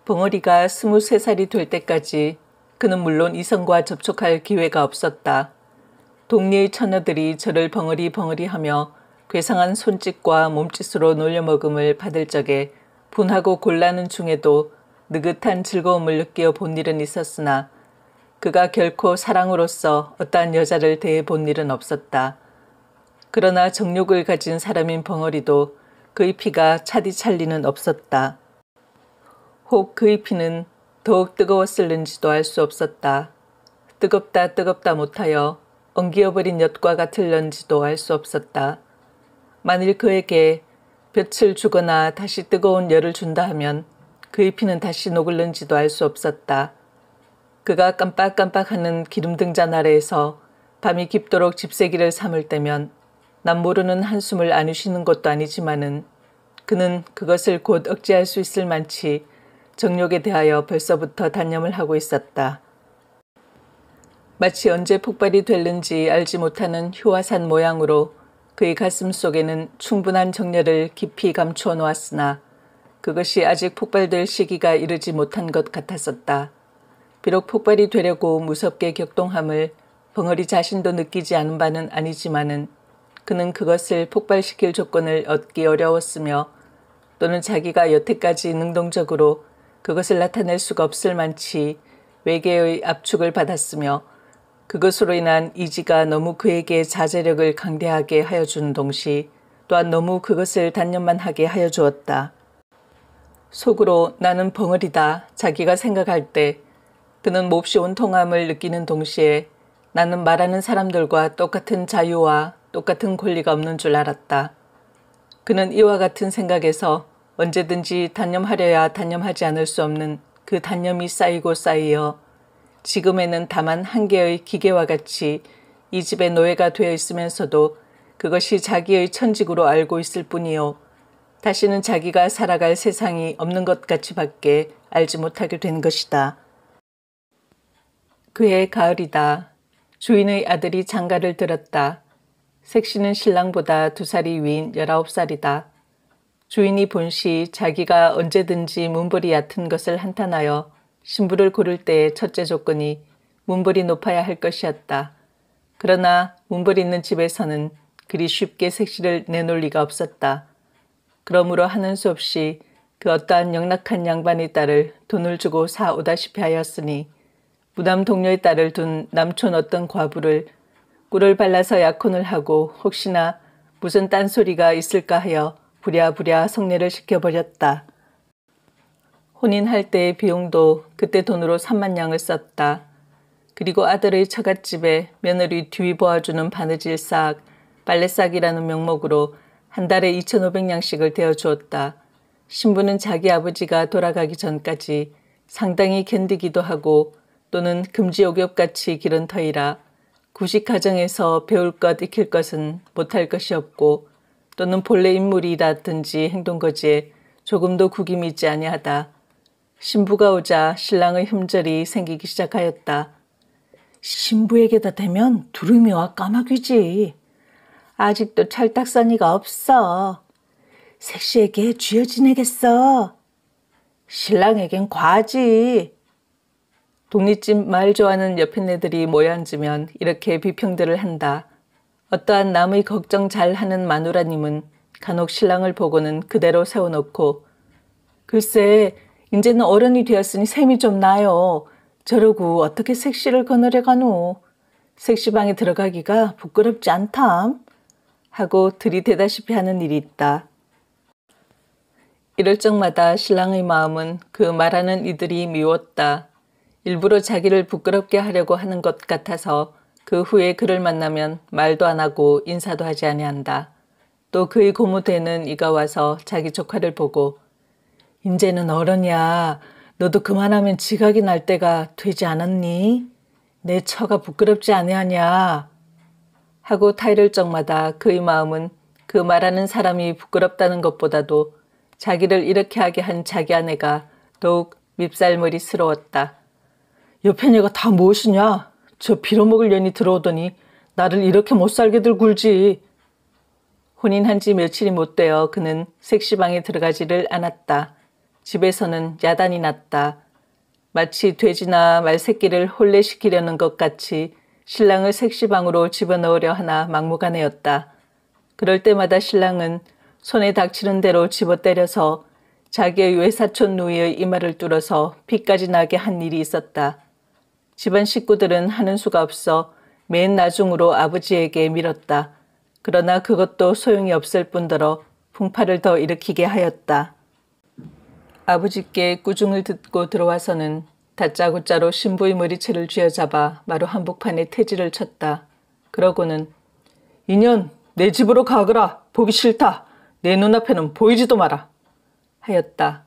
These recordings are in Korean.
벙어리가 23살이 될 때까지 그는 물론 이성과 접촉할 기회가 없었다. 동리의 처녀들이 저를 벙어리 하며 괴상한 손짓과 몸짓으로 놀려먹음을 받을 적에 분하고 곤란한 중에도 느긋한 즐거움을 느끼어 본 일은 있었으나 그가 결코 사랑으로서 어떠한 여자를 대해 본 일은 없었다. 그러나 정욕을 가진 사람인 벙어리도 그의 피가 차디 찰 리는 없었다. 혹 그의 피는 더욱 뜨거웠을는지도 알 수 없었다. 뜨겁다 못하여 엉기어버린 엿과 같을런지도 알 수 없었다. 만일 그에게 볕을 주거나 다시 뜨거운 열을 준다 하면 그의 피는 다시 녹을는지도 알 수 없었다. 그가 깜빡깜빡하는 기름등잔 아래에서 밤이 깊도록 집세기를 삼을 때면 남 모르는 한숨을 안 쉬는 것도 아니지만은 그는 그것을 곧 억제할 수 있을 만치 정욕에 대하여 벌써부터 단념을 하고 있었다. 마치 언제 폭발이 될는지 알지 못하는 휴화산 모양으로 그의 가슴 속에는 충분한 정열을 깊이 감추어 놓았으나 그것이 아직 폭발될 시기가 이르지 못한 것 같았었다. 비록 폭발이 되려고 무섭게 격동함을 벙어리 자신도 느끼지 않은 바는 아니지만은 그는 그것을 폭발시킬 조건을 얻기 어려웠으며 또는 자기가 여태까지 능동적으로 그것을 나타낼 수가 없을 만치 외계의 압축을 받았으며 그것으로 인한 이지가 너무 그에게 자제력을 강대하게 하여 주는 동시 또한 너무 그것을 단념만 하게 하여 주었다. 속으로 나는 벙어리다 자기가 생각할 때 그는 몹시 온통함을 느끼는 동시에 나는 말하는 사람들과 똑같은 자유와 똑같은 권리가 없는 줄 알았다. 그는 이와 같은 생각에서 언제든지 단념하려야 단념하지 않을 수 없는 그 단념이 쌓이고 쌓이어 지금에는 다만 한 개의 기계와 같이 이 집의 노예가 되어 있으면서도 그것이 자기의 천직으로 알고 있을 뿐이요. 다시는 자기가 살아갈 세상이 없는 것 같이 밖에 알지 못하게 된 것이다. 그해 가을이다. 주인의 아들이 장가를 들었다. 색시는 신랑보다 2살이 위인 19살이다. 주인이 본시 자기가 언제든지 문벌이 얕은 것을 한탄하여 신부를 고를 때의 첫째 조건이 문벌이 높아야 할 것이었다. 그러나 문벌이 있는 집에서는 그리 쉽게 색시를 내놓을 리가 없었다. 그러므로 하는 수 없이 그 어떠한 영락한 양반의 딸을 돈을 주고 사오다시피 하였으니 무남 동료의 딸을 둔 남촌 어떤 과부를 꿀을 발라서 약혼을 하고 혹시나 무슨 딴소리가 있을까 하여 부랴부랴 성례를 시켜버렸다. 혼인할 때의 비용도 그때 돈으로 3만냥을 썼다. 그리고 아들의 처갓집에 며느리 뒤보아주는 바느질싹, 빨래싹이라는 명목으로 한 달에 2,500냥씩을 대어주었다. 신부는 자기 아버지가 돌아가기 전까지 상당히 견디기도 하고 또는 금지옥엽같이 기른 터이라 구식 가정에서 배울 것 익힐 것은 못할 것이 없고 또는 본래 인물이라든지 행동거지에 조금도 구김이 있지 아니하다. 신부가 오자 신랑의 흠절이 생기기 시작하였다. 신부에게다 대면 두루미와 까마귀지. 아직도 철딱서니가 없어. 색시에게 쥐어 지내겠어. 신랑에겐 과지. 독립집 말 좋아하는 옆에 애들이 모여앉으면 이렇게 비평들을 한다. 어떠한 남의 걱정 잘하는 마누라님은 간혹 신랑을 보고는 그대로 세워놓고 글쎄 이제는 어른이 되었으니 셈이 좀 나요. 저러고 어떻게 색시를 거느려 가노. 색시방에 들어가기가 부끄럽지 않담. 하고 들이대다시피 하는 일이 있다. 이럴 적마다 신랑의 마음은 그 말하는 이들이 미웠다. 일부러 자기를 부끄럽게 하려고 하는 것 같아서 그 후에 그를 만나면 말도 안 하고 인사도 하지 아니한다. 또 그의 고모되는 이가 와서 자기 조카를 보고 인제는 어른이야. 너도 그만하면 지각이 날 때가 되지 않았니? 내 처가 부끄럽지 아니하냐? 하고 타이를 적마다 그의 마음은 그 말하는 사람이 부끄럽다는 것보다도 자기를 이렇게 하게 한 자기 아내가 더욱 밉살머리스러웠다. 옆에 내가 다 무엇이냐? 저 빌어먹을 년이 들어오더니 나를 이렇게 못살게들 굴지. 혼인한 지 며칠이 못 되어 그는 색시방에 들어가지를 않았다. 집에서는 야단이 났다. 마치 돼지나 말새끼를 혼례시키려는 것 같이 신랑을 색시방으로 집어넣으려 하나 막무가내였다. 그럴 때마다 신랑은 손에 닥치는 대로 집어 때려서 자기의 외사촌 누이의 이마를 뚫어서 피까지 나게 한 일이 있었다. 집안 식구들은 하는 수가 없어 맨 나중으로 아버지에게 밀었다. 그러나 그것도 소용이 없을 뿐더러 풍파를 더 일으키게 하였다. 아버지께 꾸중을 듣고 들어와서는 다짜고짜로 신부의 머리채를 쥐어잡아 마루 한복판에 태지를 쳤다. 그러고는 이년 내 집으로 가거라. 보기 싫다. 내 눈앞에는 보이지도 마라. 하였다.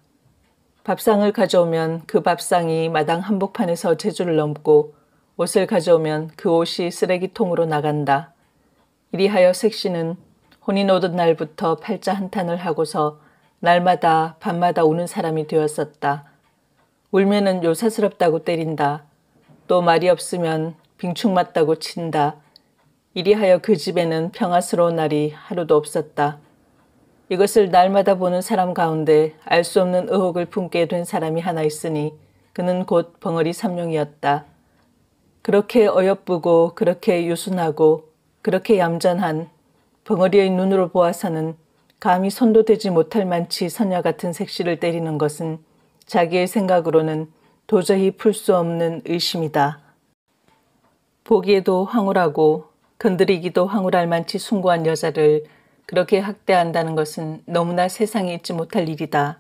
밥상을 가져오면 그 밥상이 마당 한복판에서 제주를 넘고 옷을 가져오면 그 옷이 쓰레기통으로 나간다. 이리하여 색시는 혼인 오던 날부터 팔자 한탄을 하고서 날마다 밤마다 우는 사람이 되었었다. 울면은 요사스럽다고 때린다. 또 말이 없으면 빙축 맞다고 친다. 이리하여 그 집에는 평화스러운 날이 하루도 없었다. 이것을 날마다 보는 사람 가운데 알 수 없는 의혹을 품게 된 사람이 하나 있으니 그는 곧 벙어리 삼룡이었다. 그렇게 어여쁘고 그렇게 유순하고 그렇게 얌전한 벙어리의 눈으로 보아서는 감히 손도 대지 못할 만치 선녀 같은 색시를 때리는 것은 자기의 생각으로는 도저히 풀 수 없는 의심이다. 보기에도 황홀하고 건드리기도 황홀할 만치 숭고한 여자를 그렇게 학대한다는 것은 너무나 세상에 있지 못할 일이다.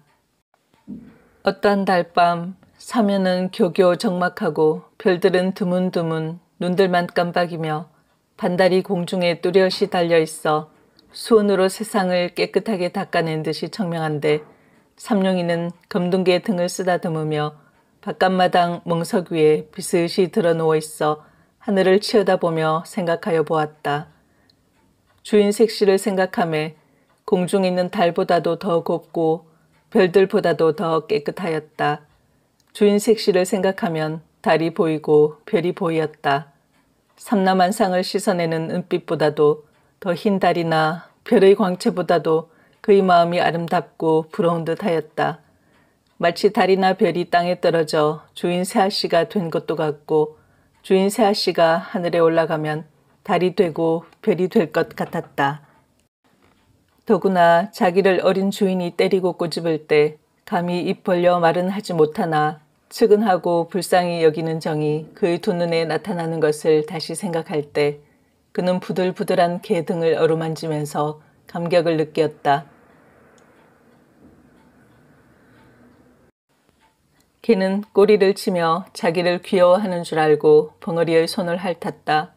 어떤 달밤 사면은 교교 적막하고 별들은 드문드문 눈들만 깜빡이며 반달이 공중에 뚜렷이 달려있어 수온으로 세상을 깨끗하게 닦아낸 듯이 청명한데 삼룡이는 검둥개 등을 쓰다듬으며 바깥마당 멍석 위에 비스시 드러누워 있어 하늘을 치어다보며 생각하여 보았다. 주인 색시를 생각하매 공중에 있는 달보다도 더 곱고 별들보다도 더 깨끗하였다. 주인 색시를 생각하면 달이 보이고 별이 보이었다. 삼라만상을 씻어내는 은빛보다도 더 흰 달이나 별의 광채보다도 그의 마음이 아름답고 부러운 듯하였다. 마치 달이나 별이 땅에 떨어져 주인 새아씨가 된 것도 같고 주인 새아씨가 하늘에 올라가면 달이 되고 별이 될 것 같았다. 더구나 자기를 어린 주인이 때리고 꼬집을 때 감히 입 벌려 말은 하지 못하나 측은하고 불쌍히 여기는 정이 그의 두 눈에 나타나는 것을 다시 생각할 때 그는 부들부들한 개 등을 어루만지면서 감격을 느꼈다. 개는 꼬리를 치며 자기를 귀여워하는 줄 알고 벙어리의 손을 핥았다.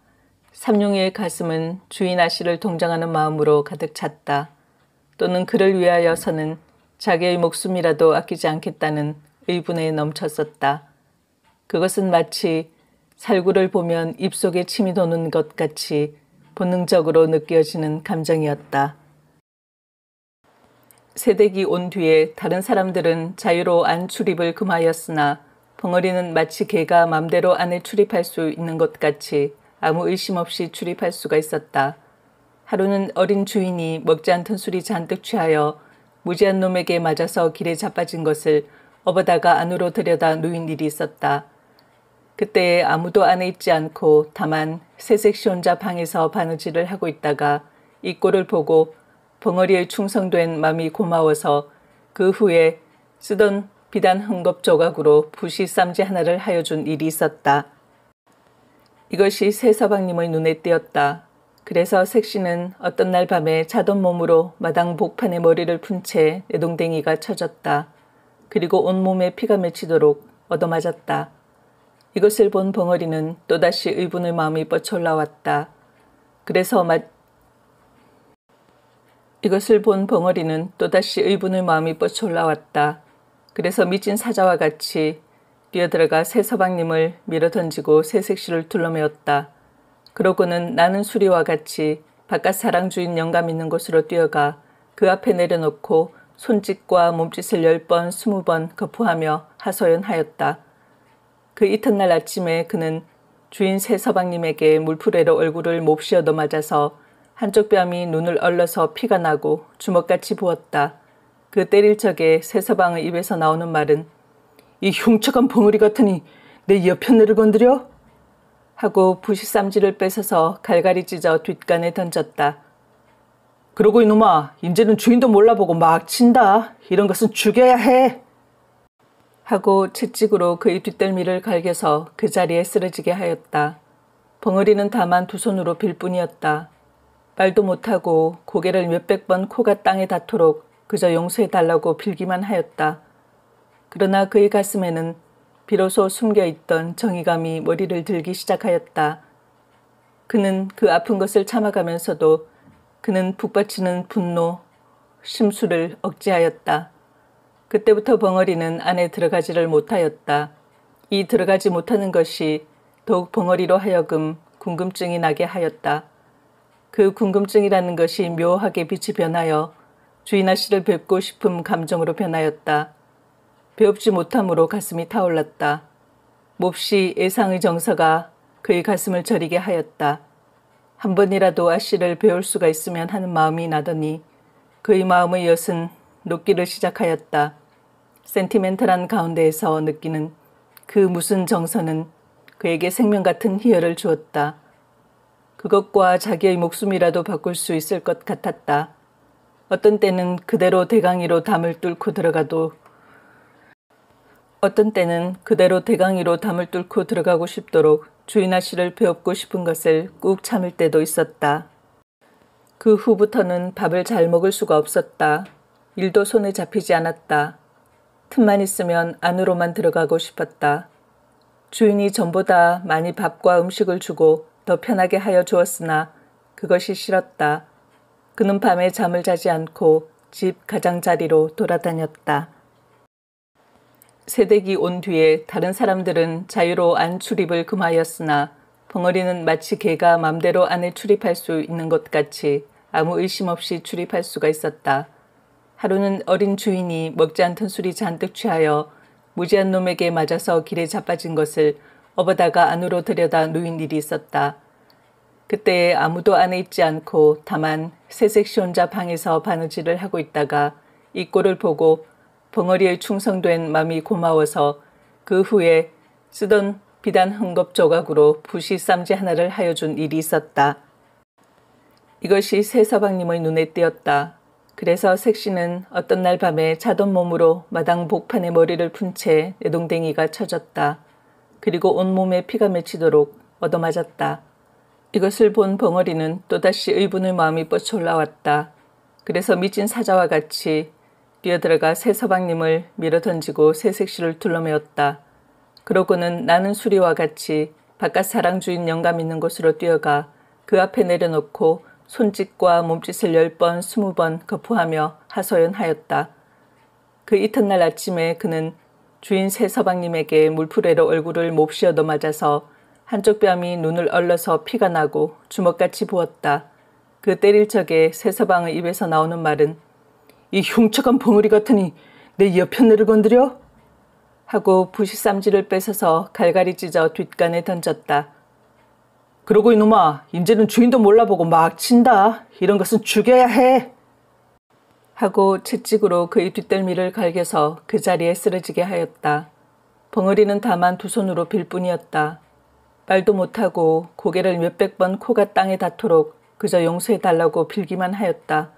삼룡이의 가슴은 주인 아씨를 동정하는 마음으로 가득 찼다. 또는 그를 위하여서는 자기의 목숨이라도 아끼지 않겠다는 의분에 넘쳤었다. 그것은 마치 살구를 보면 입속에 침이 도는 것 같이 본능적으로 느껴지는 감정이었다. 새댁이 온 뒤에 다른 사람들은 자유로 안 출입을 금하였으나 벙어리는 마치 개가 맘대로 안에 출입할 수 있는 것 같이 아무 의심 없이 출입할 수가 있었다. 하루는 어린 주인이 먹지 않던 술이 잔뜩 취하여 무지한 놈에게 맞아서 길에 자빠진 것을 업어다가 안으로 들여다 누인 일이 있었다. 그때에 아무도 안에 있지 않고 다만 새색시 혼자 방에서 바느질을 하고 있다가 이 꼴을 보고 벙어리의 충성된 맘이 고마워서 그 후에 쓰던 비단 헝겊 조각으로 붓이 쌈지 하나를 하여준 일이 있었다. 이것이 새서방님의 눈에 띄었다. 그래서 색시는 어떤 날 밤에 자던 몸으로 마당 복판에 머리를 푼 채 내동댕이가 쳐졌다. 그리고 온몸에 피가 맺히도록 얻어맞았다. 이것을 본 벙어리는 또다시 의분의 마음이 뻗쳐 올라왔다. 그래서 미친 사자와 같이 뛰어들어가 새서방님을 밀어던지고 새색시를 둘러매었다. 그러고는 나는 수리와 같이 바깥 사랑주인 영감 있는 곳으로 뛰어가 그 앞에 내려놓고 손짓과 몸짓을 10번, 20번 거푸하며 하소연하였다. 그 이튿날 아침에 그는 주인 새서방님에게 물풀에로 얼굴을 몹시 얻어맞아서 한쪽 뺨이 눈을 얼러서 피가 나고 주먹같이 부었다. 그 때릴 적에 세서방의 입에서 나오는 말은 이 흉측한 벙어리 같으니 내 여편네를 건드려? 하고 부시쌈지를 뺏어서 갈갈이 찢어 뒷간에 던졌다. 그러고 이놈아, 이제는 주인도 몰라보고 막 친다. 이런 것은 죽여야 해. 하고 채찍으로 그의 뒷덜미를 갈겨서 그 자리에 쓰러지게 하였다. 벙어리는 다만 두 손으로 빌 뿐이었다. 말도 못하고 고개를 몇백 번 코가 땅에 닿도록 그저 용서해달라고 빌기만 하였다. 그러나 그의 가슴에는 비로소 숨겨있던 정의감이 머리를 들기 시작하였다. 그는 그 아픈 것을 참아가면서도 그는 북받치는 분노, 심술을 억제하였다. 그때부터 벙어리는 안에 들어가지를 못하였다. 이 들어가지 못하는 것이 더욱 벙어리로 하여금 궁금증이 나게 하였다. 그 궁금증이라는 것이 묘하게 빛이 변하여 주인 아씨를 뵙고 싶은 감정으로 변하였다. 배웁지 못함으로 가슴이 타올랐다. 몹시 예상의 정서가 그의 가슴을 저리게 하였다. 한 번이라도 아씨를 배울 수가 있으면 하는 마음이 나더니 그의 마음의 엿은 녹기를 시작하였다. 센티멘탈한 가운데에서 느끼는 그 무슨 정서는 그에게 생명 같은 희열을 주었다. 그것과 자기의 목숨이라도 바꿀 수 있을 것 같았다. 어떤 때는 그대로 대강이로 담을 뚫고 들어가고 싶도록 주인 아씨를 배웁고 싶은 것을 꾹 참을 때도 있었다. 그 후부터는 밥을 잘 먹을 수가 없었다. 일도 손에 잡히지 않았다. 틈만 있으면 안으로만 들어가고 싶었다. 주인이 전보다 많이 밥과 음식을 주고 더 편하게 하여 주었으나 그것이 싫었다. 그는 밤에 잠을 자지 않고 집 가장자리로 돌아다녔다. 새댁이 온 뒤에 다른 사람들은 자유로 안 출입을 금하였으나 벙어리는 마치 개가 맘대로 안에 출입할 수 있는 것 같이 아무 의심 없이 출입할 수가 있었다. 하루는 어린 주인이 먹지 않던 술이 잔뜩 취하여 무지한 놈에게 맞아서 길에 자빠진 것을 업어다가 안으로 들여다 누인 일이 있었다. 그때에 아무도 안에 있지 않고 다만 새색시 혼자 방에서 바느질을 하고 있다가 이 꼴을 보고 벙어리의 충성된 맘이 고마워서 그 후에 쓰던 비단 헝겊 조각으로 부시 쌈지 하나를 하여준 일이 있었다. 이것이 새서방님의 눈에 띄었다. 그래서 색시는 어떤 날 밤에 자던 몸으로 마당 복판에 머리를 푼 채 내동댕이가 쳐졌다. 그리고 온몸에 피가 맺히도록 얻어맞았다. 이것을 본 벙어리는 또다시 의분의 마음이 뻗쳐 올라왔다. 그래서 미친 사자와 같이 뛰어들어가 새서방님을 밀어던지고 새색시를 둘러매었다. 그러고는 나는 수리와 같이 바깥 사랑 주인 영감 있는 곳으로 뛰어가 그 앞에 내려놓고 손짓과 몸짓을 10번, 20번 거푸하며 하소연하였다. 그 이튿날 아침에 그는 주인 새서방님에게 물풀에로 얼굴을 몹시 얻어맞아서 한쪽 뺨이 눈을 얼러서 피가 나고 주먹같이 부었다. 그 때릴 적에 새서방의 입에서 나오는 말은 이 흉측한 벙어리 같으니 내 여편네를 건드려? 하고 부시쌈지를 뺏어서 갈갈이 찢어 뒷간에 던졌다. 그러고 이놈아, 이제는 주인도 몰라보고 막 친다. 이런 것은 죽여야 해. 하고 채찍으로 그의 뒷덜미를 갈겨서 그 자리에 쓰러지게 하였다. 벙어리는 다만 두 손으로 빌 뿐이었다. 말도 못하고 고개를 몇백 번 코가 땅에 닿도록 그저 용서해달라고 빌기만 하였다.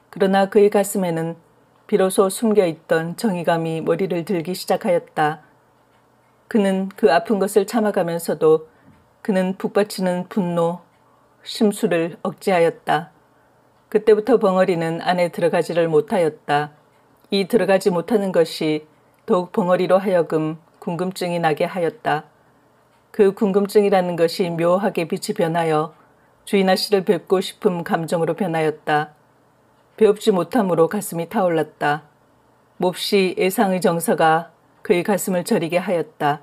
그러나 그의 가슴에는 비로소 숨겨있던 정의감이 머리를 들기 시작하였다. 그는 그 아픈 것을 참아가면서도 그는 북받치는 분노, 심술을 억제하였다. 그때부터 벙어리는 안에 들어가지를 못하였다. 이 들어가지 못하는 것이 더욱 벙어리로 하여금 궁금증이 나게 하였다. 그 궁금증이라는 것이 묘하게 빛이 변하여 주인 아씨를 뵙고 싶은 감정으로 변하였다. 배웁지 못함으로 가슴이 타올랐다. 몹시 예상의 정서가 그의 가슴을 저리게 하였다.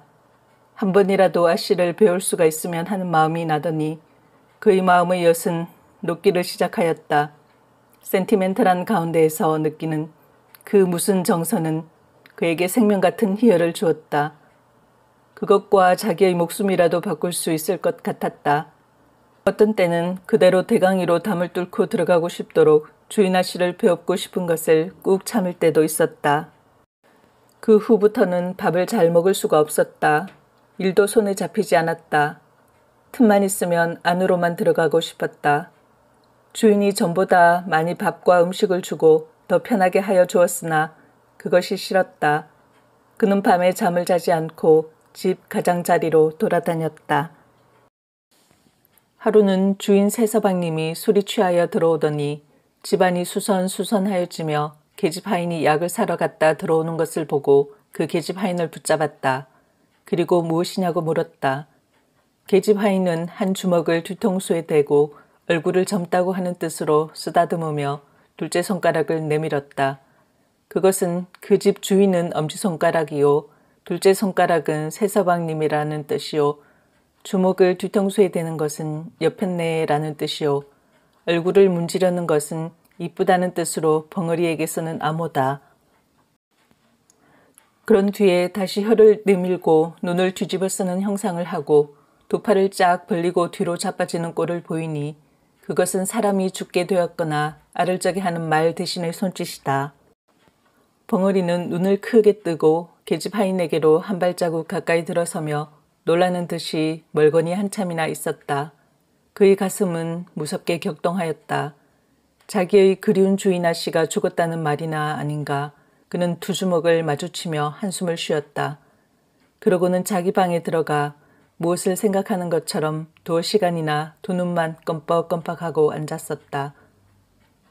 한 번이라도 아씨를 배울 수가 있으면 하는 마음이 나더니 그의 마음의 엿은 녹기를 시작하였다. 센티멘탈한 가운데에서 느끼는 그 무슨 정서는 그에게 생명 같은 희열을 주었다. 그것과 자기의 목숨이라도 바꿀 수 있을 것 같았다. 어떤 때는 그대로 대강이로 담을 뚫고 들어가고 싶도록 주인아 씨를 배웁고 싶은 것을 꾹 참을 때도 있었다. 그 후부터는 밥을 잘 먹을 수가 없었다. 일도 손에 잡히지 않았다. 틈만 있으면 안으로만 들어가고 싶었다. 주인이 전보다 많이 밥과 음식을 주고 더 편하게 하여 주었으나 그것이 싫었다. 그는 밤에 잠을 자지 않고 집 가장자리로 돌아다녔다. 하루는 주인 새서방님이 술이 취하여 들어오더니 집안이 수선수선하여지며 계집 하인이 약을 사러 갔다 들어오는 것을 보고 그 계집 하인을 붙잡았다. 그리고 무엇이냐고 물었다. 계집 하인은 한 주먹을 뒤통수에 대고 얼굴을 젊다고 하는 뜻으로 쓰다듬으며 둘째 손가락을 내밀었다. 그것은 그 집 주인은 엄지손가락이요 둘째 손가락은 새서방님이라는 뜻이요 주먹을 뒤통수에 대는 것은 여편네라는 뜻이요 얼굴을 문지르는 것은 이쁘다는 뜻으로 벙어리에게 쓰는 암호다. 그런 뒤에 다시 혀를 내밀고 눈을 뒤집어 쓰는 형상을 하고 두 팔을 쫙 벌리고 뒤로 자빠지는 꼴을 보이니 그것은 사람이 죽게 되었거나 알을 적에 하는 말 대신의 손짓이다. 벙어리는 눈을 크게 뜨고 계집 하인에게로 한 발자국 가까이 들어서며 놀라는 듯이 멀거니 한참이나 있었다. 그의 가슴은 무섭게 격동하였다. 자기의 그리운 주인아 씨가 죽었다는 말이나 아닌가. 그는 두 주먹을 마주치며 한숨을 쉬었다. 그러고는 자기 방에 들어가 무엇을 생각하는 것처럼 두어 시간이나 두 눈만 껌뻑껌뻑하고 앉았었다.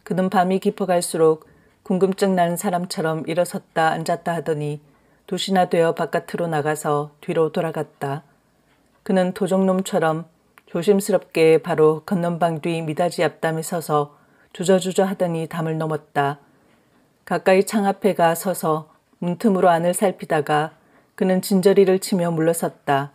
그는 밤이 깊어갈수록 궁금증 나는 사람처럼 일어섰다 앉았다 하더니 2시나 되어 바깥으로 나가서 뒤로 돌아갔다. 그는 도적놈처럼 조심스럽게 바로 건넌방 뒤 미닫이 앞담에 서서 주저주저 하더니 담을 넘었다. 가까이 창 앞에 가 서서 문틈으로 안을 살피다가 그는 진저리를 치며 물러섰다.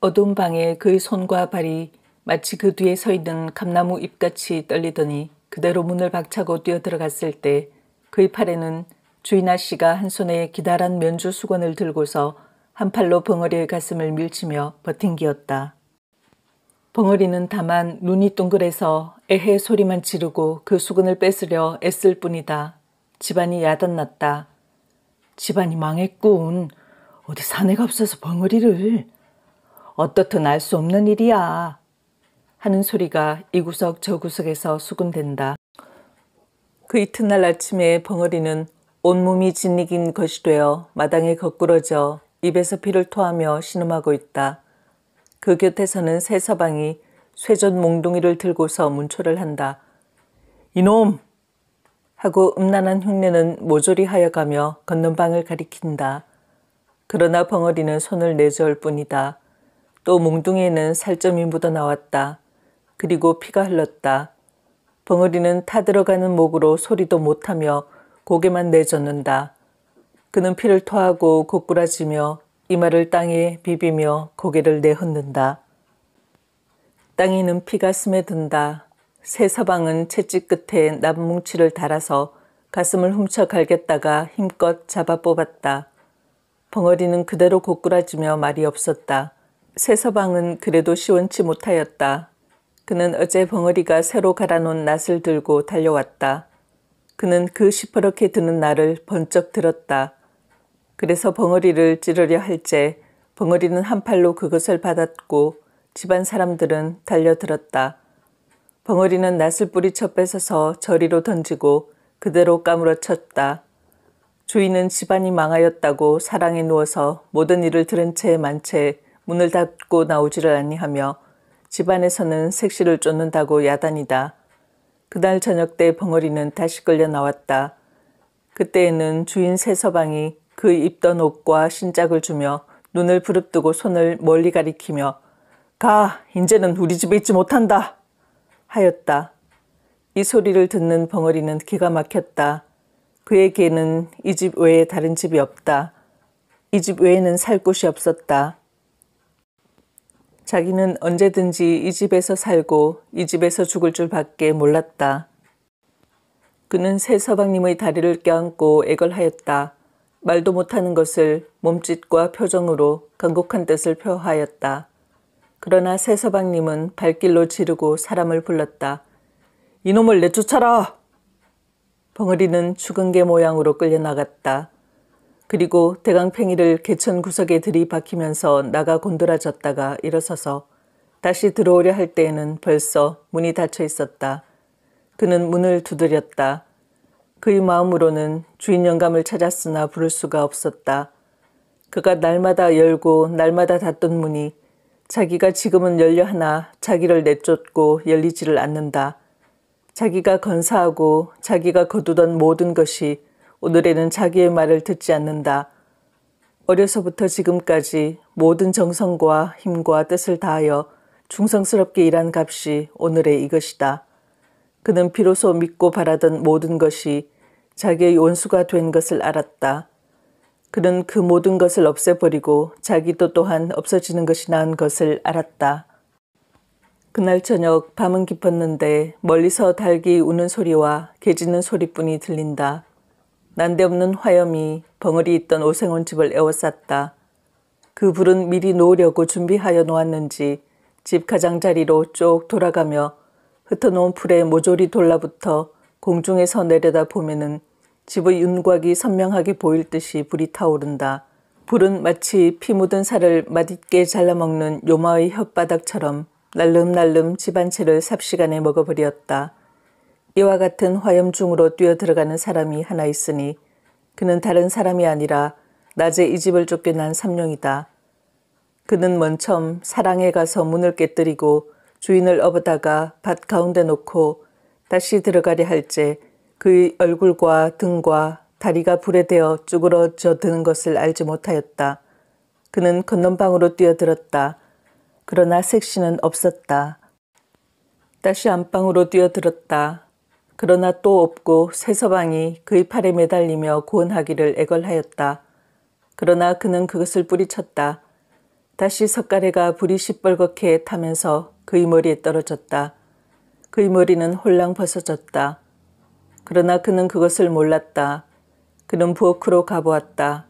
어두운 방에 그의 손과 발이 마치 그 뒤에 서 있는 감나무 잎같이 떨리더니 그대로 문을 박차고 뛰어들어갔을 때 그의 팔에는 주인아 씨가 한 손에 기다란 면주 수건을 들고서 한 팔로 벙어리의 가슴을 밀치며 버팅기었다. 벙어리는 다만 눈이 동그래서 에헤 소리만 지르고 그 수건을 뺏으려 애쓸 뿐이다. 집안이 야단났다. 집안이 망했군. 어디 사내가 없어서 벙어리를. 어떻든 알 수 없는 일이야. 하는 소리가 이 구석 저 구석에서 수군댄다. 그 이튿날 아침에 벙어리는 온몸이 진익인 것이 되어 마당에 거꾸러져 입에서 피를 토하며 신음하고 있다. 그 곁에서는 새서방이 쇠전 몽둥이를 들고서 문초를 한다. 이놈! 하고 음란한 흉내는 모조리 하여가며 건넌방을 가리킨다. 그러나 벙어리는 손을 내저을 뿐이다. 또 몽둥이에는 살점이 묻어나왔다. 그리고 피가 흘렀다. 벙어리는 타들어가는 목으로 소리도 못하며 고개만 내젓는다. 그는 피를 토하고 고꾸라지며 이마를 땅에 비비며 고개를 내흔든다. 땅에는 피가 스며든다. 새서방은 채찍 끝에 나무뭉치를 달아서 가슴을 훔쳐 갈겼다가 힘껏 잡아 뽑았다. 벙어리는 그대로 고꾸라지며 말이 없었다. 새서방은 그래도 시원치 못하였다. 그는 어제 벙어리가 새로 갈아놓은 낫을 들고 달려왔다. 그는 그 시퍼렇게 드는 낫을 번쩍 들었다. 그래서 벙어리를 찌르려 할제 벙어리는 한 팔로 그것을 받았고 집안 사람들은 달려들었다. 벙어리는 낫을 뿌리쳐 뺏어서 저리로 던지고 그대로 까무러쳤다. 주인은 집안이 망하였다고 사랑에 누워서 모든 일을 들은 채 만채 문을 닫고 나오지를 아니하며 집안에서는 색시를 쫓는다고 야단이다. 그날 저녁 때 벙어리는 다시 끌려 나왔다. 그때에는 주인 새서방이 그 입던 옷과 신짝을 주며 눈을 부릅뜨고 손을 멀리 가리키며 가! 인제는 우리 집에 있지 못한다! 하였다. 이 소리를 듣는 벙어리는 기가 막혔다. 그에게는 이 집 외에 다른 집이 없다. 이 집 외에는 살 곳이 없었다. 자기는 언제든지 이 집에서 살고 이 집에서 죽을 줄 밖에 몰랐다. 그는 새서방님의 다리를 껴안고 애걸하였다. 말도 못하는 것을 몸짓과 표정으로 간곡한 뜻을 표하였다. 그러나 새서방님은 발길로 지르고 사람을 불렀다. 이놈을 내쫓아라! 벙어리는 죽은 개 모양으로 끌려나갔다. 그리고 대강팽이를 개천 구석에 들이박히면서 나가 곤드라졌다가 일어서서 다시 들어오려 할 때에는 벌써 문이 닫혀 있었다. 그는 문을 두드렸다. 그의 마음으로는 주인 영감을 찾았으나 부를 수가 없었다. 그가 날마다 열고 날마다 닫던 문이 자기가 지금은 열려 하나 자기를 내쫓고 열리지를 않는다. 자기가 건사하고 자기가 거두던 모든 것이 오늘에는 자기의 말을 듣지 않는다. 어려서부터 지금까지 모든 정성과 힘과 뜻을 다하여 충성스럽게 일한 값이 오늘의 이것이다. 그는 비로소 믿고 바라던 모든 것이 자기의 원수가 된 것을 알았다. 그는 그 모든 것을 없애버리고 자기도 또한 없어지는 것이 나은 것을 알았다. 그날 저녁 밤은 깊었는데 멀리서 닭이 우는 소리와 개 짖는 소리뿐이 들린다. 난데없는 화염이 벙어리 있던 오생온 집을 에워쌌다. 그 불은 미리 놓으려고 준비하여 놓았는지 집 가장자리로 쭉 돌아가며 흩어놓은 풀에 모조리 돌라붙어 공중에서 내려다 보면은 집의 윤곽이 선명하게 보일 듯이 불이 타오른다. 불은 마치 피 묻은 살을 맛있게 잘라먹는 요마의 혓바닥처럼 날름날름 집 한 채를 삽시간에 먹어버렸다. 이와 같은 화염 중으로 뛰어들어가는 사람이 하나 있으니 그는 다른 사람이 아니라 낮에 이 집을 쫓겨난 삼룡이다. 그는 먼처음 사랑에 가서 문을 깨뜨리고 주인을 업어다가 밭 가운데 놓고 다시 들어가려 할제 그의 얼굴과 등과 다리가 불에 대어 쭈그러져 드는 것을 알지 못하였다. 그는 건넌방으로 뛰어들었다. 그러나 색시는 없었다. 다시 안방으로 뛰어들었다. 그러나 또 없고 새 서방이 그의 팔에 매달리며 구원하기를 애걸하였다. 그러나 그는 그것을 뿌리쳤다. 다시 석가래가 불이 시뻘겋게 타면서 그의 머리에 떨어졌다. 그의 머리는 홀랑 벗어졌다. 그러나 그는 그것을 몰랐다. 그는 부엌으로 가보았다.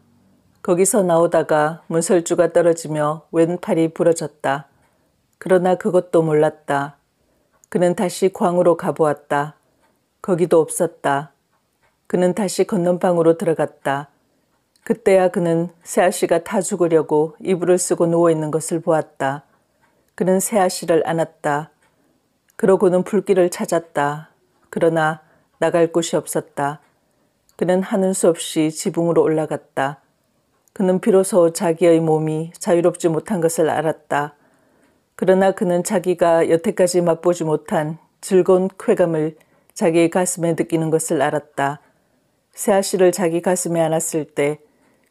거기서 나오다가 문설주가 떨어지며 왼팔이 부러졌다. 그러나 그것도 몰랐다. 그는 다시 광으로 가보았다. 거기도 없었다. 그는 다시 건넌방으로 들어갔다. 그때야 그는 새아씨가 타 죽으려고 이불을 쓰고 누워있는 것을 보았다. 그는 새아씨를 안았다. 그러고는 불길을 찾았다. 그러나 나갈 곳이 없었다. 그는 하는 수 없이 지붕으로 올라갔다. 그는 비로소 자기의 몸이 자유롭지 못한 것을 알았다. 그러나 그는 자기가 여태까지 맛보지 못한 즐거운 쾌감을 자기의 가슴에 느끼는 것을 알았다. 새아씨를 자기 가슴에 안았을 때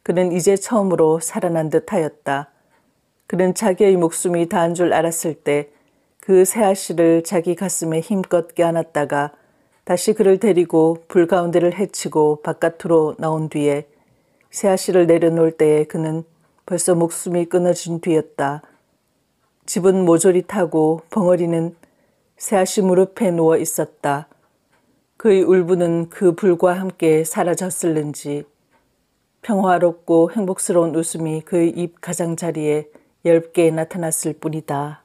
그는 이제 처음으로 살아난 듯하였다. 그는 자기의 목숨이 다한 줄 알았을 때 그 새아씨를 자기 가슴에 힘껏 껴안았다가 다시 그를 데리고 불 가운데를 헤치고 바깥으로 나온 뒤에 새아씨를 내려놓을 때에 그는 벌써 목숨이 끊어진 뒤였다. 집은 모조리 타고 벙어리는 새아씨 무릎에 누워 있었다. 그의 울분은 그 불과 함께 사라졌을는지 평화롭고 행복스러운 웃음이 그의 입 가장자리에 엷게 나타났을 뿐이다.